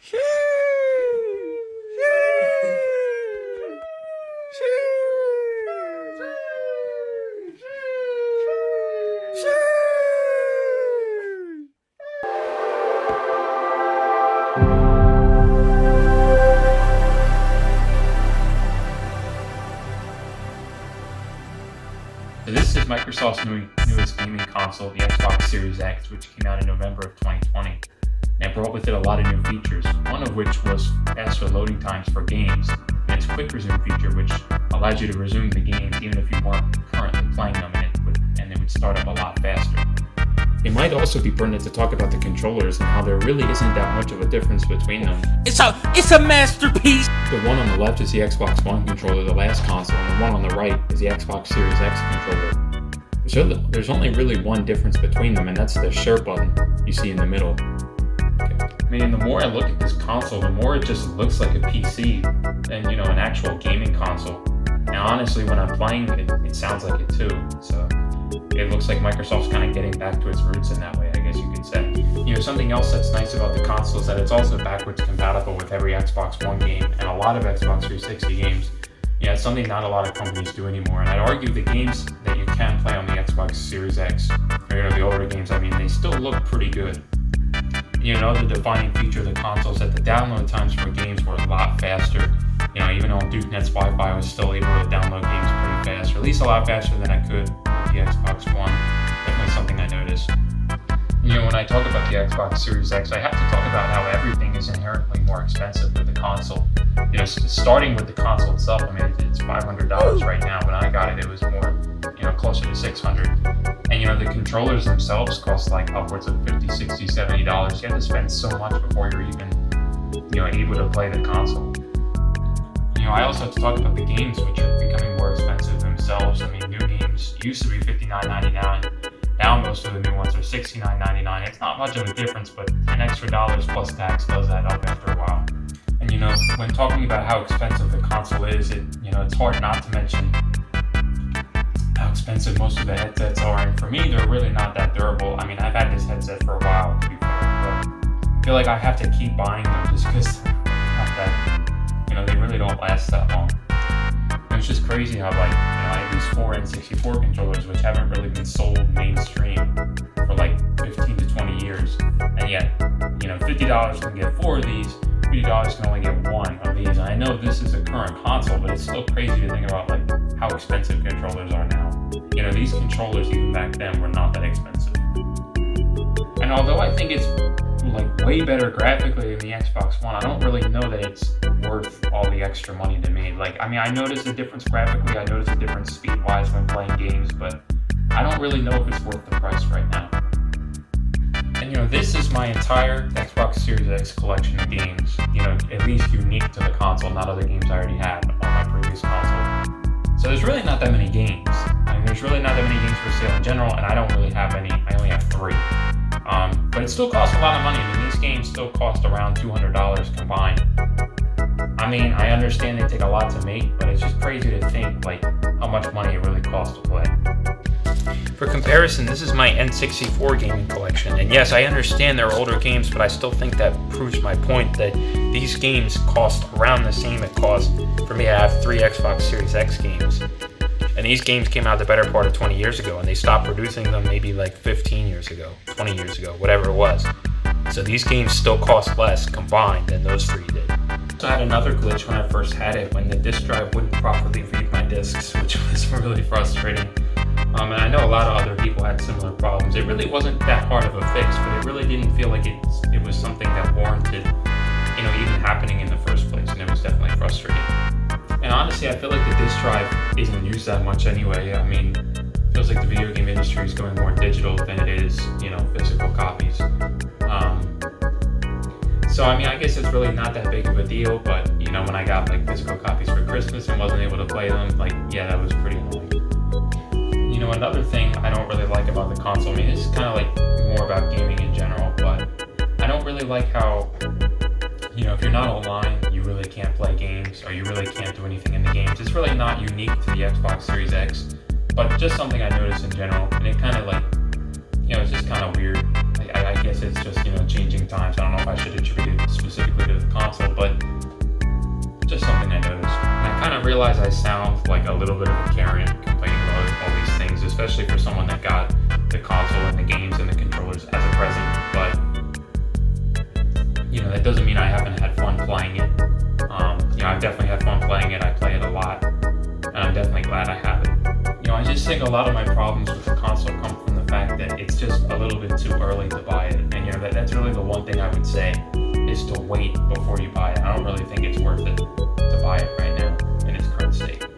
So this is Microsoft's newest gaming console, the Xbox Series X, which came out in November of 2020. And it brought with it a lot of new features, one of which was faster loading times for games, and its quick resume feature, which allows you to resume the games even if you weren't currently playing them, and it would start up a lot faster. It might also be pertinent to talk about the controllers and how there really isn't that much of a difference between them. It's a masterpiece! The one on the left is the Xbox One controller, the last console, and the one on the right is the Xbox Series X controller. So there's only really one difference between them, and that's the share button you see in the middle. I mean, the more I look at this console, the more it just looks like a PC than, an actual gaming console. Now, honestly, when I'm playing it, it sounds like it too. So it looks like Microsoft's kind of getting back to its roots in that way, I guess you could say. Something else that's nice about the console is that it's also backwards compatible with every Xbox One game and a lot of Xbox 360 games. It's something not a lot of companies do anymore. And I'd argue the games that you can play on the Xbox Series X, or the older games, they still look pretty good. Another defining feature of the console is that the download times for games were a lot faster. Even on DukeNet's Wi-Fi, I was still able to download games pretty fast, or at least a lot faster than I could with the Xbox One. Definitely something I noticed. When I talk about the Xbox Series X, I have to talk about how everything is inherently more expensive with the console. Starting with the console itself, it's $500 right now. When I got it, it was more, closer to $600. And the controllers themselves cost like upwards of $50, $60, $70. You have to spend so much before you're even, able to play the console. I also have to talk about the games, which are becoming more expensive themselves. New games used to be $59.99. Now most of the new ones are $69.99. It's not much of a difference, but $10 extra plus tax does add up after a while. And when talking about how expensive the console is, it's hard not to mention how expensive most of the headsets are. And for me, they're really not that durable. I've had this headset for a while, to be fair, but I feel like I have to keep buying them just because they really don't last that long. It's just crazy how I have these 4 N64 controllers which haven't really been sold mainstream for 15 to 20 years, and yet $50 can get 4 of these, $50 can only get 1 of these. And I know this is a current console, but it's still crazy to think about how expensive controllers are now. These controllers even back then were not that expensive. And although I think it's way better graphically than the Xbox One, I don't really know that it's worth all the extra money to me. I notice a difference graphically, I notice a difference speed-wise when playing games, but I don't really know if it's worth the price right now. And this is my entire Xbox Series X collection of games, at least unique to the console, not other games I already had on my previous console. So there's really not that many games. There's really not that many games for sale in general, and I don't really have any. I only have 3. But it still costs a lot of money. These games still cost around $200 combined. I understand they take a lot to make, but it's just crazy to think how much money it really costs to play. For comparison, this is my N64 gaming collection, and yes, I understand they're older games, but I still think that proves my point that these games cost around the same it cost for me to have 3 Xbox Series X games. And these games came out the better part of 20 years ago, and they stopped producing them maybe 15 years ago, 20 years ago, whatever it was. So these games still cost less combined than those 3 did. I had another glitch when I first had it, when the disk drive wouldn't properly read my discs, which was really frustrating. And I know a lot of other people had similar problems. It really wasn't that hard of a fix, but it really didn't feel like it was something that warranted, even happening in the first place, and it was definitely frustrating. And honestly, I feel like the disk drive isn't used that much anyway. It feels like the video game industry is going more digital than it is, physical copies. So I guess it's really not that big of a deal, but when I got physical copies for Christmas and wasn't able to play them, that was pretty annoying. Another thing I don't really like about the console, this is kind of more about gaming in general, but I don't really like how, if you're not online, you really can't play games, or you really can't do anything in the games. It's really not unique to the Xbox Series X, but just something I noticed in general, and it kind of it's just kind of weird. I guess it's just, changing times. I don't know if I should attribute it specifically to realize I sound like a little bit of a Karen complaining about all these things, especially for someone that got the console and the games and the controllers as a present, but that doesn't mean I haven't had fun playing it. I've definitely had fun playing it. I play it a lot, and I'm definitely glad I have it. I just think a lot of my problems with the console come from the fact that it's just a little bit too early to buy it, and that's really the one thing I would say is to wait before you buy it. I don't really think it's worth it to buy it right now in its current state.